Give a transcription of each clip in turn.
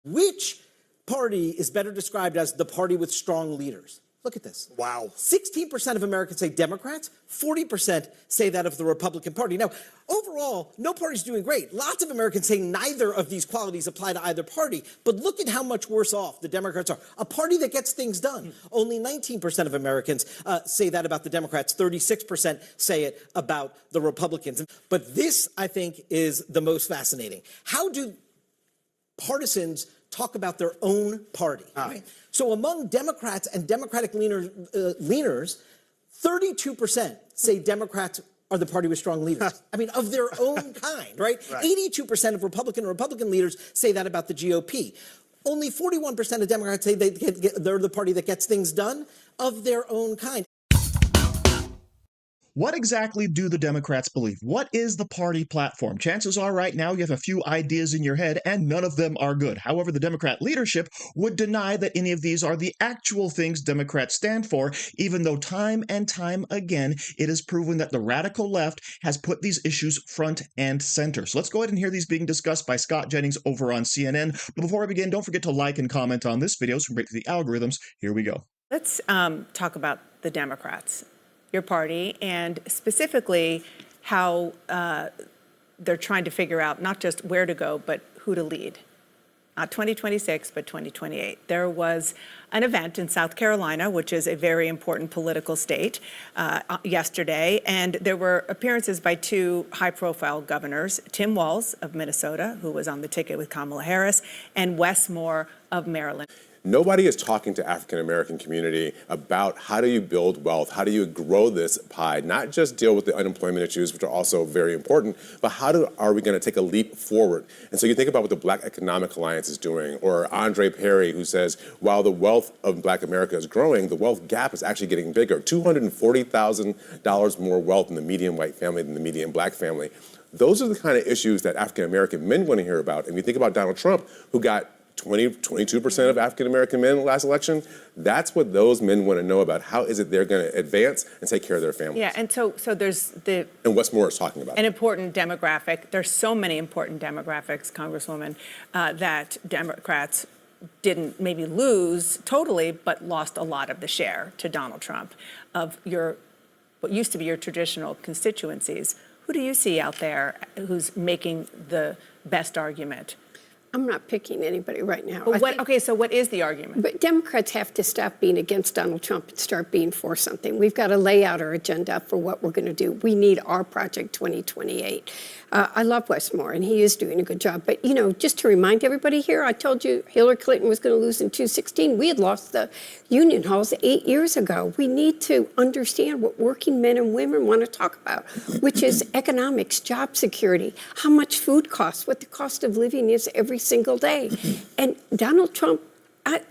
Which party is better described as the party with strong leaders? Look at this. Wow. 16% of Americans say Democrats, 40% say that of the Republican Party. Now, overall, no party's doing great. Lots of Americans say neither of these qualities apply to either party, but look at how much worse off the Democrats are. A party that gets things done. Only 19% of Americans say that about the Democrats. 36% say it about the Republicans. But this, I think, is the most fascinating. How do partisans talk about their own party? Right? So among Democrats and Democratic leaners, 32% say Democrats are the party with strong leaders. I mean, of their own kind, right? 82% of Republican leaders say that about the GOP. Only 41% of Democrats say they're the party that gets things done of their own kind. What exactly do the Democrats believe? What is the party platform? Chances are right now you have a few ideas in your head and none of them are good. However, the Democrat leadership would deny that any of these are the actual things Democrats stand for, even though time and time again it is proven that the radical left has put these issues front and center. So let's go ahead and hear these being discussed by Scott Jennings over on CNN. But before I begin, don't forget to like and comment on this video so we can break through the algorithms. Here we go. Let's talk about the Democrats, your party, and specifically how they're trying to figure out not just where to go, but who to lead. Not 2026, but 2028. There was an event in South Carolina, which is a very important political state, yesterday, and there were appearances by two high-profile governors, Tim Walz of Minnesota, who was on the ticket with Kamala Harris, and Wes Moore of Maryland. Nobody is talking to African-American community about how do you build wealth, how do you grow this pie, not just deal with the unemployment issues, which are also very important, but how are we going to take a leap forward? And so you think about what the Black Economic Alliance is doing, or Andre Perry, who says, while the wealth of Black America is growing, the wealth gap is actually getting bigger. $240,000 more wealth in the median white family than the median Black family. Those are the kind of issues that African-American men want to hear about. And we think about Donald Trump, who got 22% of African-American men in the last election. That's what those men want to know about. How is it they're going to advance and take care of their families? Yeah, and so there's and Wes Moore is talking about an important demographic. There's so many important demographics, Congresswoman, that Democrats didn't maybe lose totally, but lost a lot of the share to Donald Trump of what used to be your traditional constituencies. Who do you see out there who's making the best argument? I'm not picking anybody right now. Okay, so what is the argument? But Democrats have to stop being against Donald Trump and start being for something. We've got to lay out our agenda for what we're going to do. We need our Project 2028. I love Wes Moore, and he is doing a good job. But, you know, just to remind everybody here, I told you Hillary Clinton was going to lose in 2016. We had lost the union halls 8 years ago. We need to understand what working men and women want to talk about, which is economics, job security, how much food costs, what the cost of living is every single day. And Donald Trump,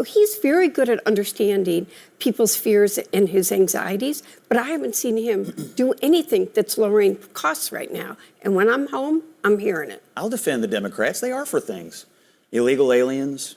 he's very good at understanding people's fears and his anxieties, but I haven't seen him do anything that's lowering costs right now. And when I'm home, I'm hearing it. I'll defend the Democrats. They are for things. Illegal aliens,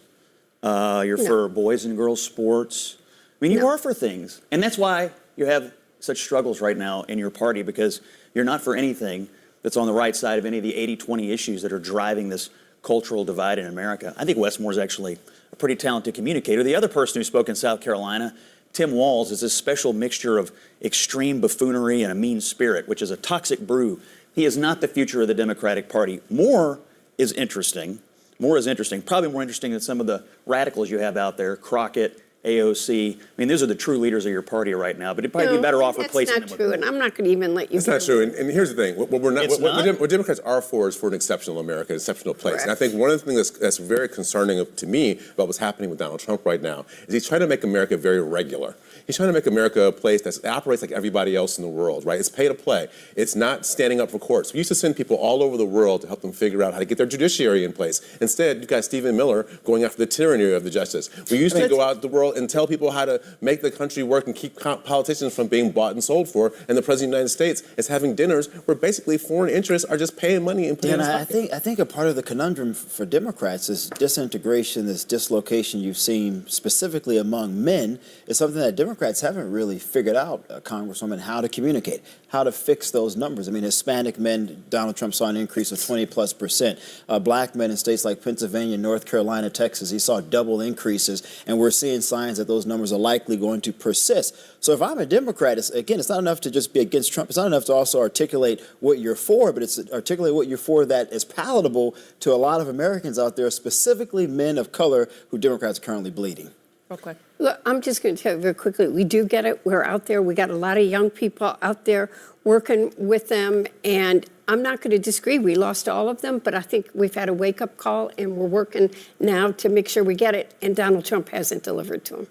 you're for boys and girls sports. I mean, you are for things. And that's why you have such struggles right now in your party, because you're not for anything that's on the right side of any of the 80-20 issues that are driving this cultural divide in America. I think Wes Moore is actually a pretty talented communicator. The other person who spoke in South Carolina, Tim Walz, is this special mixture of extreme buffoonery and a mean spirit, which is a toxic brew. He is not the future of the Democratic Party. Moore is interesting. Probably more interesting than some of the radicals you have out there, Crockett, AOC. I mean, those are the true leaders of your party right now, but it'd probably be better off replacing them with... That's not true, and I'm not going to even let you... It's not true, and here's the thing. What Democrats are for is for an exceptional America, an exceptional place. Correct. And I think one of the things that's very concerning to me about what's happening with Donald Trump right now is he's trying to make America very regular. He's trying to make America a place that operates like everybody else in the world, right? It's pay to play. It's not standing up for courts. We used to send people all over the world to help them figure out how to get their judiciary in place. Instead, you've got Stephen Miller going after the tyranny of the justice. We used to go out the world out and tell people how to make the country work and keep politicians from being bought and sold for. And the President of the United States is having dinners where basically foreign interests are just paying money and putting And in his I think a part of the conundrum for Democrats, this disintegration, this dislocation you've seen specifically among men, is something that Democrats haven't really figured out, Congresswoman, how to communicate, how to fix those numbers. I mean, Hispanic men, Donald Trump saw an increase of 20+%. Black men in states like Pennsylvania, North Carolina, Texas, he saw double increases, and we're seeing signs that those numbers are likely going to persist. So if I'm a Democrat, it's not enough to just be against Trump. It's not enough to also articulate what you're for, but it's articulate what you're for that is palatable to a lot of Americans out there, specifically men of color who Democrats are currently bleeding. Real quick. Look, I'm just going to tell you very quickly, we do get it. We're out there. We got a lot of young people out there working with them, and I'm not going to disagree. We lost all of them, but I think we've had a wake-up call, and we're working now to make sure we get it, and Donald Trump hasn't delivered to them.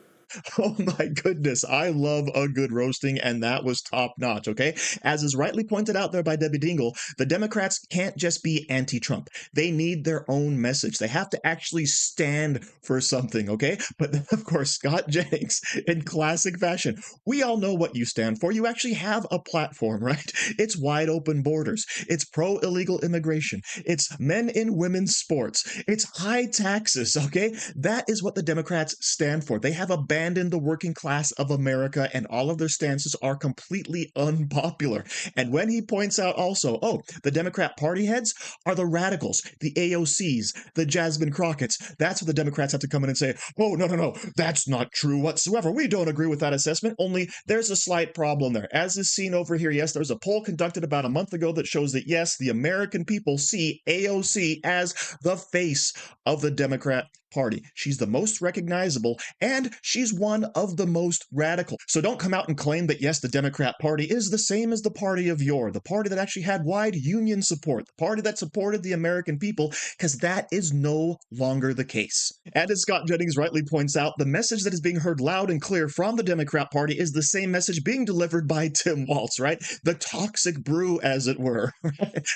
Oh my goodness, I love a good roasting, and that was top notch, okay? As is rightly pointed out there by Debbie Dingell, the Democrats can't just be anti-Trump. They need their own message. They have to actually stand for something, okay? But then, of course, Scott Jennings, in classic fashion, we all know what you stand for. You actually have a platform, right? It's wide open borders. It's pro-illegal immigration. It's men in women's sports. It's high taxes, okay? That is what the Democrats stand for. They have abandoned the working class of America, and all of their stances are completely unpopular. And when he points out also, oh, the Democrat party heads are the radicals, the AOCs, the Jasmine Crockett's, that's what the Democrats have to come in and say, oh, no, that's not true whatsoever. We don't agree with that assessment, only there's a slight problem there. As is seen over here, yes, there's a poll conducted about a month ago that shows that, yes, the American people see AOC as the face of the Democrat Party. She's the most recognizable, and she's one of the most radical. So don't come out and claim that, yes, the Democrat Party is the same as the party of yore, the party that actually had wide union support, the party that supported the American people, because that is no longer the case. And as Scott Jennings rightly points out, the message that is being heard loud and clear from the Democrat Party is the same message being delivered by Tim Walz, right? The toxic brew, as it were.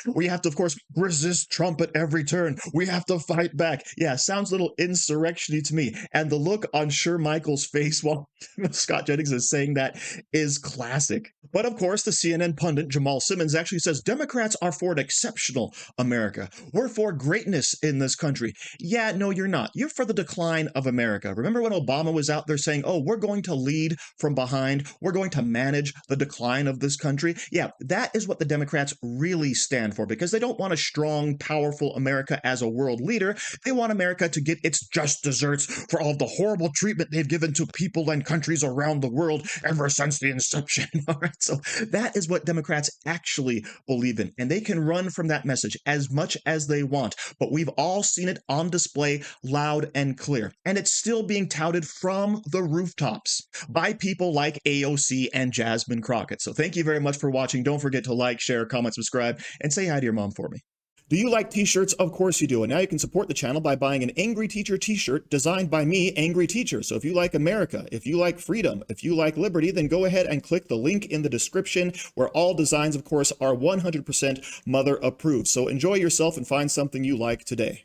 We have to, of course, resist Trump at every turn. We have to fight back. Yeah, sounds a little insurrection-y to me. And the look on Sher Michael's face while Scott Jennings is saying that is classic. But of course, the CNN pundit Jamal Simmons actually says Democrats are for an exceptional America. We're for greatness in this country. Yeah, no, you're not. You're for the decline of America. Remember when Obama was out there saying, oh, we're going to lead from behind. We're going to manage the decline of this country. Yeah, that is what the Democrats really stand for, because they don't want a strong, powerful America as a world leader. They want America to get its just desserts for all the horrible treatment they've given to people and countries around the world ever since the inception. All right, so that is what Democrats actually believe in, and they can run from that message as much as they want, but we've all seen it on display loud and clear, and it's still being touted from the rooftops by people like AOC and Jasmine Crockett. So thank you very much for watching. Don't forget to like, share, comment, subscribe, and say hi to your mom for me. Do you like t-shirts? Of course you do. And now you can support the channel by buying an Angry Teacher t-shirt designed by me, Angry Teacher. So if you like America, if you like freedom, if you like liberty, then go ahead and click the link in the description, where all designs, of course, are 100% mother approved. So enjoy yourself and find something you like today.